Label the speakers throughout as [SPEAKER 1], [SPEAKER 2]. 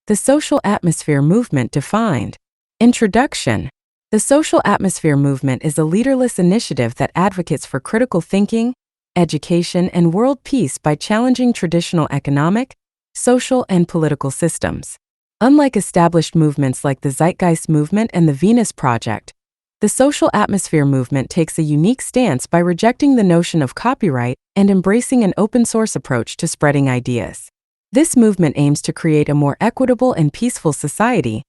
[SPEAKER 1] The social atmosphere movement defined. Introduction. The social atmosphere movement is a leaderless initiative that advocates for critical thinking, education, and world peace by challenging traditional economic, social, and political systems. Unlike established movements like the Zeitgeist movement and the Venus Project, the social atmosphere movement takes a unique stance by rejecting the notion of copyright and embracing an open-source approach to spreading ideas. This movement aims to create a more equitable and peaceful society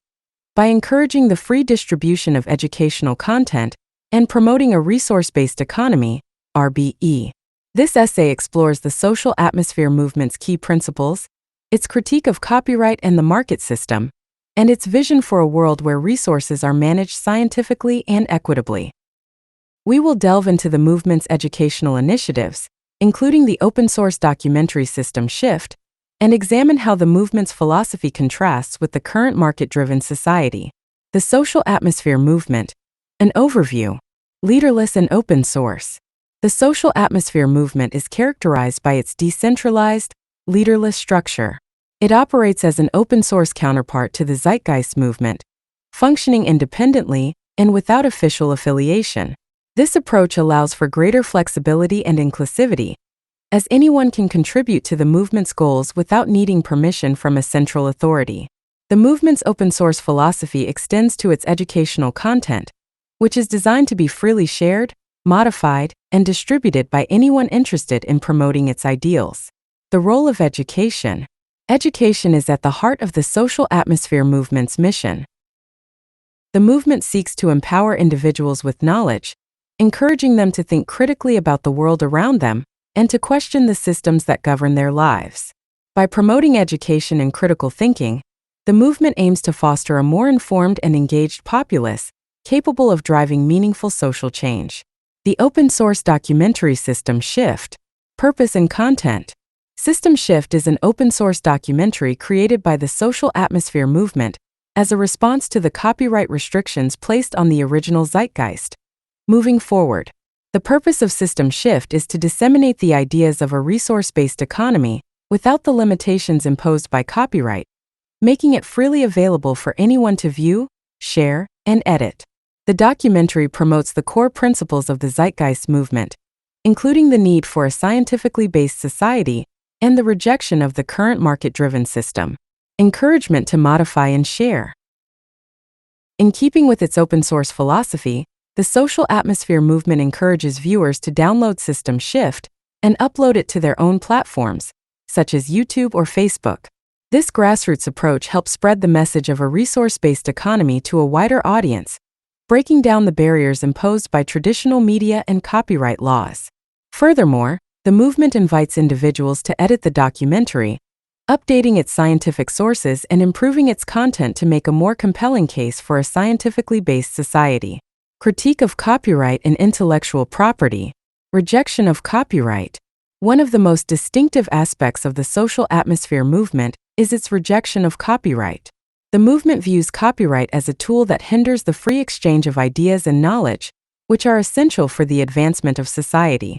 [SPEAKER 1] by encouraging the free distribution of educational content and promoting a resource-based economy, RBE. This essay explores the social atmosphere movement's key principles, its critique of copyright and the market system, and its vision for a world where resources are managed scientifically and equitably. We will delve into the movement's educational initiatives, including the open-source documentary system Shift, and examine how the movement's philosophy contrasts with the current market-driven society. The social atmosphere movement. An overview. Leaderless and open source. The social atmosphere movement is characterized by its decentralized, leaderless structure. It operates as an open-source counterpart to the Zeitgeist movement, functioning independently and without official affiliation. This approach allows for greater flexibility and inclusivity, as anyone can contribute to the movement's goals without needing permission from a central authority. The movement's open-source philosophy extends to its educational content, which is designed to be freely shared, modified, and distributed by anyone interested in promoting its ideals. The role of education. Education is at the heart of the social atmosphere movement's mission. The movement seeks to empower individuals with knowledge, encouraging them to think critically about the world around them and to question the systems that govern their lives. By promoting education and critical thinking, the movement aims to foster a more informed and engaged populace, capable of driving meaningful social change. The open-source documentary system Shift. Purpose and content. System Shift is an open-source documentary created by the social atmosphere movement as a response to the copyright restrictions placed on the original Zeitgeist. Moving forward, the purpose of System Shift is to disseminate the ideas of a resource-based economy without the limitations imposed by copyright, making it freely available for anyone to view, share, and edit. The documentary promotes the core principles of the Zeitgeist movement, including the need for a scientifically based society and the rejection of the current market-driven system. Encouragement to modify and share. In keeping with its open-source philosophy, the social atmosphere movement encourages viewers to download System Shift and upload it to their own platforms, such as YouTube or Facebook. This grassroots approach helps spread the message of a resource-based economy to a wider audience, breaking down the barriers imposed by traditional media and copyright laws. Furthermore, the movement invites individuals to edit the documentary, updating its scientific sources and improving its content to make a more compelling case for a scientifically based society. Critique of copyright and intellectual property. Rejection of copyright. One of the most distinctive aspects of the social atmosphere movement is its rejection of copyright. The movement views copyright as a tool that hinders the free exchange of ideas and knowledge, which are essential for the advancement of society.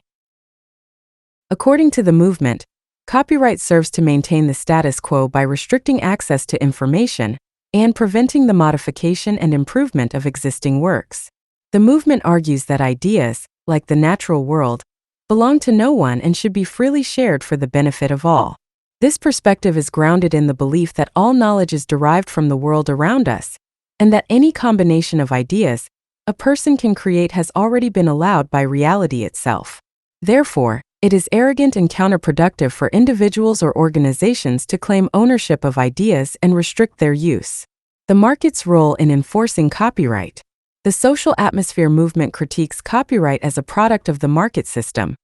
[SPEAKER 1] According to the movement, copyright serves to maintain the status quo by restricting access to information and preventing the modification and improvement of existing works. The movement argues that ideas, like the natural world, belong to no one and should be freely shared for the benefit of all. This perspective is grounded in the belief that all knowledge is derived from the world around us, and that any combination of ideas a person can create has already been allowed by reality itself. Therefore, it is arrogant and counterproductive for individuals or organizations to claim ownership of ideas and restrict their use. The market's role in enforcing copyright. The social atmosphere movement critiques copyright as a product of the market system,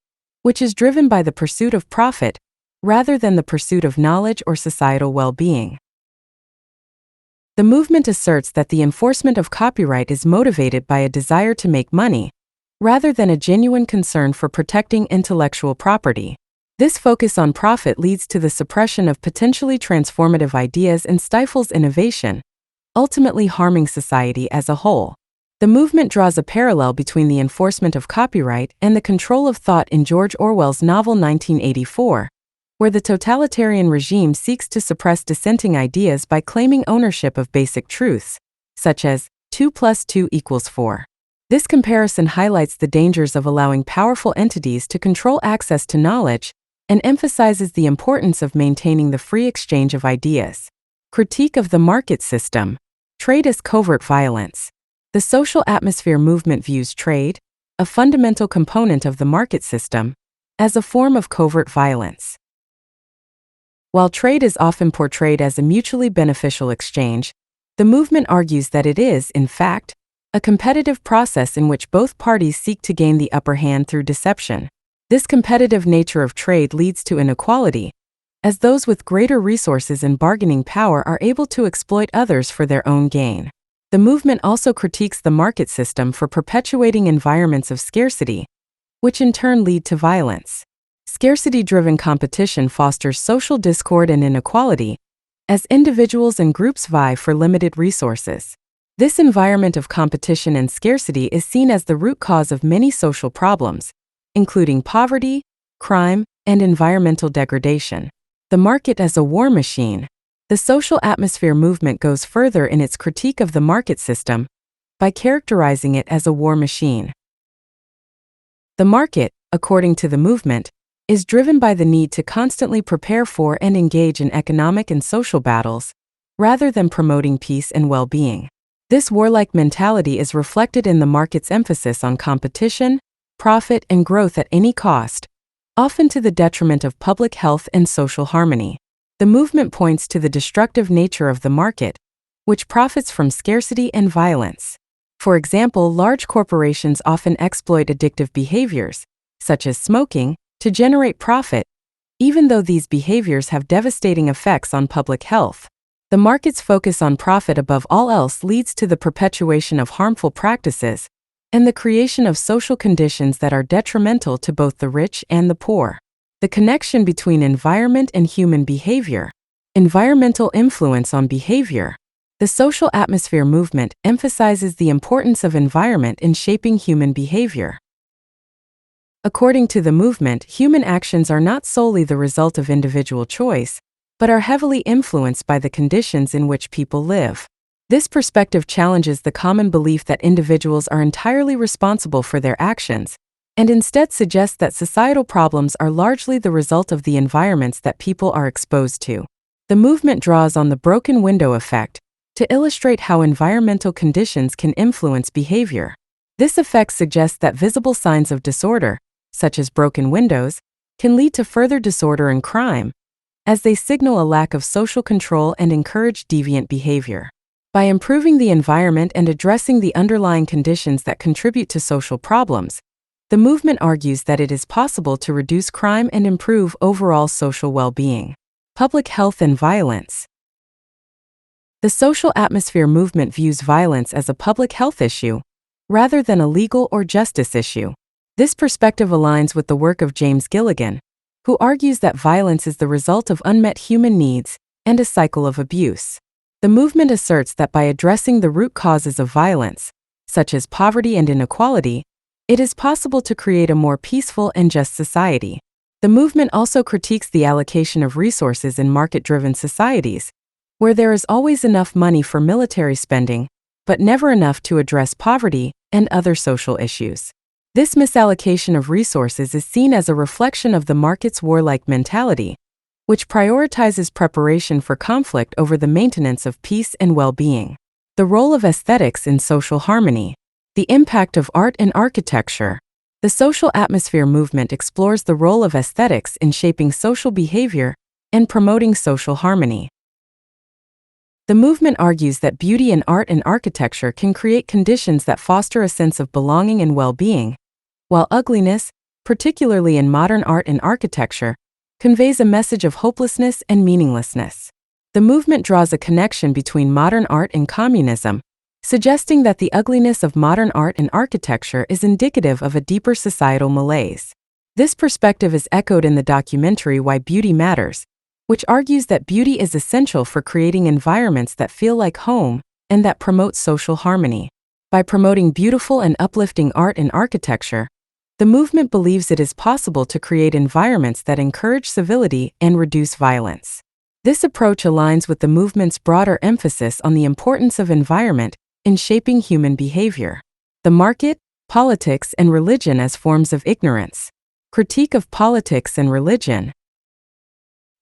[SPEAKER 1] which is driven by the pursuit of profit rather than the pursuit of knowledge or societal well-being. The movement asserts that the enforcement of copyright is motivated by a desire to make money, rather than a genuine concern for protecting intellectual property. This focus on profit leads to the suppression of potentially transformative ideas and stifles innovation, ultimately harming society as a whole. The movement draws a parallel between the enforcement of copyright and the control of thought in George Orwell's novel 1984, where the totalitarian regime seeks to suppress dissenting ideas by claiming ownership of basic truths, such as 2 plus 2 equals 4. This comparison highlights the dangers of allowing powerful entities to control access to knowledge and emphasizes the importance of maintaining the free exchange of ideas. Critique of the market system. Trade as covert violence. The social atmosphere movement views trade, a fundamental component of the market system, as a form of covert violence. While trade is often portrayed as a mutually beneficial exchange, the movement argues that it is, in fact, a competitive process in which both parties seek to gain the upper hand through deception. This competitive nature of trade leads to inequality, as those with greater resources and bargaining power are able to exploit others for their own gain. The movement also critiques the market system for perpetuating environments of scarcity, which in turn lead to violence. Scarcity-driven competition fosters social discord and inequality, as individuals and groups vie for limited resources. This environment of competition and scarcity is seen as the root cause of many social problems, including poverty, crime, and environmental degradation. The market as a war machine. The social atmosphere movement goes further in its critique of the market system by characterizing it as a war machine. The market, according to the movement, is driven by the need to constantly prepare for and engage in economic and social battles, rather than promoting peace and well-being. This warlike mentality is reflected in the market's emphasis on competition, profit, and growth at any cost, often to the detriment of public health and social harmony. The movement points to the destructive nature of the market, which profits from scarcity and violence. For example, large corporations often exploit addictive behaviors, such as smoking, to generate profit, even though these behaviors have devastating effects on public health. The market's focus on profit above all else leads to the perpetuation of harmful practices and the creation of social conditions that are detrimental to both the rich and the poor. The connection between environment and human behavior. Environmental influence on behavior. The social atmosphere movement emphasizes the importance of environment in shaping human behavior. According to the movement, human actions are not solely the result of individual choice, but are heavily influenced by the conditions in which people live. This perspective challenges the common belief that individuals are entirely responsible for their actions, and instead suggests that societal problems are largely the result of the environments that people are exposed to. The movement draws on the broken window effect to illustrate how environmental conditions can influence behavior. This effect suggests that visible signs of disorder, such as broken windows, can lead to further disorder and crime, as they signal a lack of social control and encourage deviant behavior. By improving the environment and addressing the underlying conditions that contribute to social problems, the movement argues that it is possible to reduce crime and improve overall social well-being. Public health and violence. The social atmosphere movement views violence as a public health issue, rather than a legal or justice issue. This perspective aligns with the work of James Gilligan, who argues that violence is the result of unmet human needs and a cycle of abuse. The movement asserts that by addressing the root causes of violence, such as poverty and inequality, it is possible to create a more peaceful and just society. The movement also critiques the allocation of resources in market-driven societies, where there is always enough money for military spending, but never enough to address poverty and other social issues. This misallocation of resources is seen as a reflection of the market's warlike mentality, which prioritizes preparation for conflict over the maintenance of peace and well-being. The role of aesthetics in social harmony. The impact of art and architecture. The social atmosphere movement explores the role of aesthetics in shaping social behavior and promoting social harmony. The movement argues that beauty in art and architecture can create conditions that foster a sense of belonging and well-being, while ugliness, particularly in modern art and architecture, conveys a message of hopelessness and meaninglessness. The movement draws a connection between modern art and communism, suggesting that the ugliness of modern art and architecture is indicative of a deeper societal malaise. This perspective is echoed in the documentary Why Beauty Matters, which argues that beauty is essential for creating environments that feel like home and that promote social harmony. By promoting beautiful and uplifting art and architecture, The movement believes it is possible to create environments that encourage civility and reduce violence. This approach aligns with the movement's broader emphasis on the importance of environment in shaping human behavior. The market, politics, and religion as forms of ignorance. Critique of politics and religion.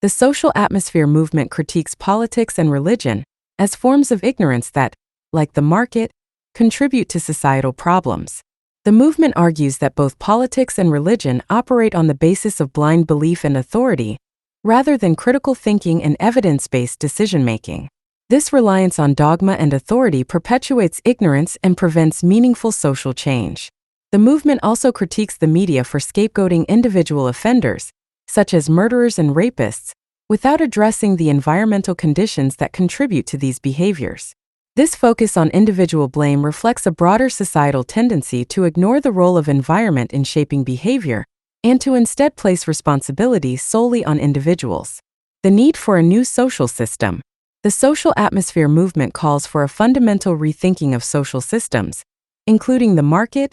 [SPEAKER 1] The social atmosphere movement critiques politics and religion as forms of ignorance that, like the market, contribute to societal problems. The movement argues that both politics and religion operate on the basis of blind belief and authority, rather than critical thinking and evidence-based decision-making. This reliance on dogma and authority perpetuates ignorance and prevents meaningful social change. The movement also critiques the media for scapegoating individual offenders, such as murderers and rapists, without addressing the environmental conditions that contribute to these behaviors. This focus on individual blame reflects a broader societal tendency to ignore the role of environment in shaping behavior, and to instead place responsibility solely on individuals. The need for a new social system. The social atmosphere movement calls for a fundamental rethinking of social systems, including the market,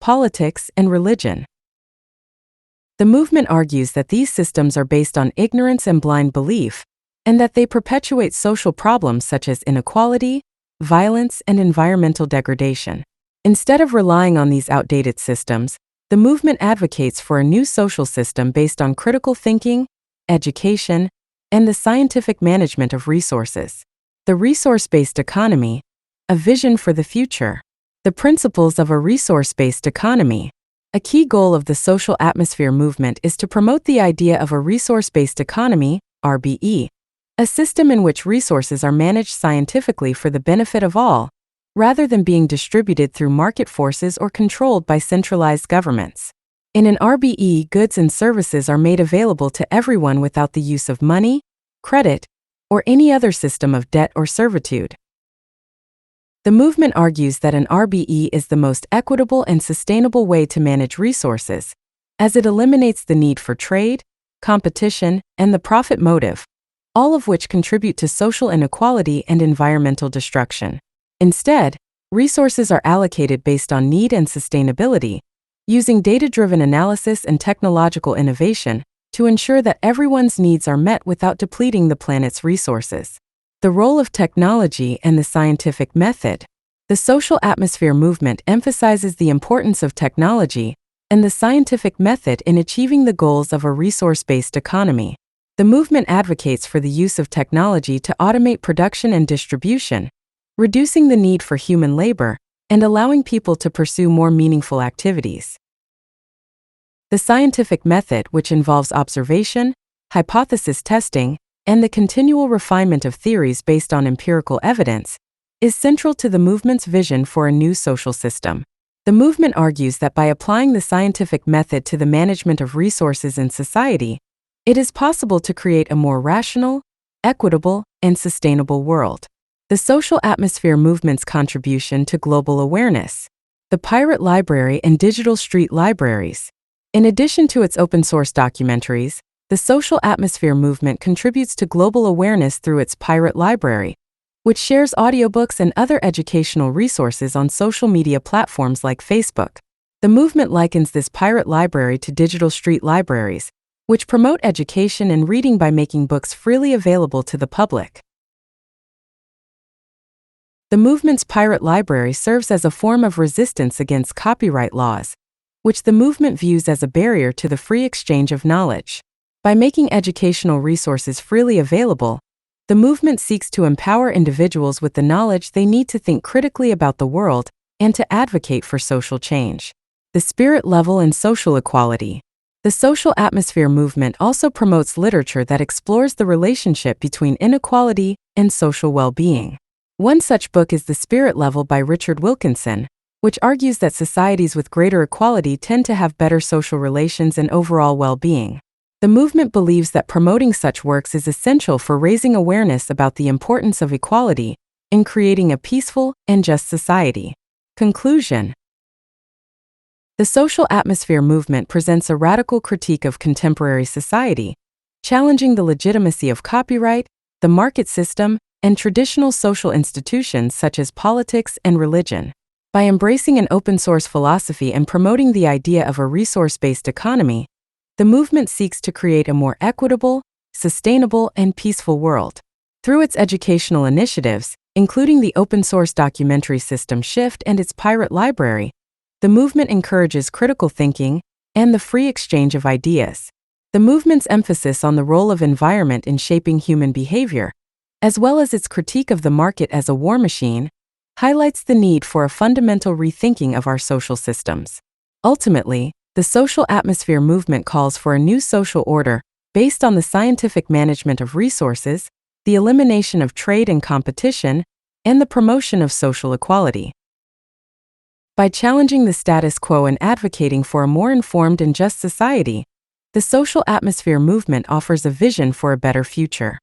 [SPEAKER 1] politics, and religion. The movement argues that these systems are based on ignorance and blind belief, and that they perpetuate social problems such as inequality, violence, and environmental degradation. Instead of relying on these outdated systems, the movement advocates for a new social system based on critical thinking, education, and the scientific management of resources. The resource-based economy, a vision for the future. The principles of a resource-based economy. A key goal of the social atmosphere movement is to promote the idea of a resource-based economy, RBE, a system in which resources are managed scientifically for the benefit of all, rather than being distributed through market forces or controlled by centralized governments. In an RBE, goods and services are made available to everyone without the use of money, credit, or any other system of debt or servitude. The movement argues that an RBE is the most equitable and sustainable way to manage resources, as it eliminates the need for trade, competition, and the profit motive, all of which contribute to social inequality and environmental destruction. Instead, resources are allocated based on need and sustainability, using data-driven analysis and technological innovation to ensure that everyone's needs are met without depleting the planet's resources. The role of technology and the scientific method. The social atmosphere movement emphasizes the importance of technology and the scientific method in achieving the goals of a resource-based economy. The movement advocates for the use of technology to automate production and distribution, reducing the need for human labor and allowing people to pursue more meaningful activities. The scientific method, which involves observation, hypothesis testing, and the continual refinement of theories based on empirical evidence, is central to the movement's vision for a new social system. The movement argues that by applying the scientific method to the management of resources in society, it is possible to create a more rational, equitable, and sustainable world. The social atmosphere movement's contribution to global awareness. The pirate library and digital street libraries. In addition to its open-source documentaries, the social atmosphere movement contributes to global awareness through its pirate library, which shares audiobooks and other educational resources on social media platforms like Facebook. The movement likens this pirate library to digital street libraries, which promote education and reading by making books freely available to the public. The movement's pirate library serves as a form of resistance against copyright laws, which the movement views as a barrier to the free exchange of knowledge. By making educational resources freely available, the movement seeks to empower individuals with the knowledge they need to think critically about the world and to advocate for social change. The spirit level and social equality. The social atmosphere movement also promotes literature that explores the relationship between inequality and social well-being. One such book is The Spirit Level by Richard Wilkinson, which argues that societies with greater equality tend to have better social relations and overall well-being. The movement believes that promoting such works is essential for raising awareness about the importance of equality in creating a peaceful and just society. Conclusion. The social atmosphere movement presents a radical critique of contemporary society, challenging the legitimacy of copyright, the market system, and traditional social institutions such as politics and religion. By embracing an open-source philosophy and promoting the idea of a resource-based economy, the movement seeks to create a more equitable, sustainable, and peaceful world. Through its educational initiatives, including the open-source documentary system Shift and its pirate library, the movement encourages critical thinking and the free exchange of ideas. The movement's emphasis on the role of environment in shaping human behavior, as well as its critique of the market as a war machine, highlights the need for a fundamental rethinking of our social systems. Ultimately, the social atmosphere movement calls for a new social order based on the scientific management of resources, the elimination of trade and competition, and the promotion of social equality. By challenging the status quo and advocating for a more informed and just society, the social atmosphere movement offers a vision for a better future.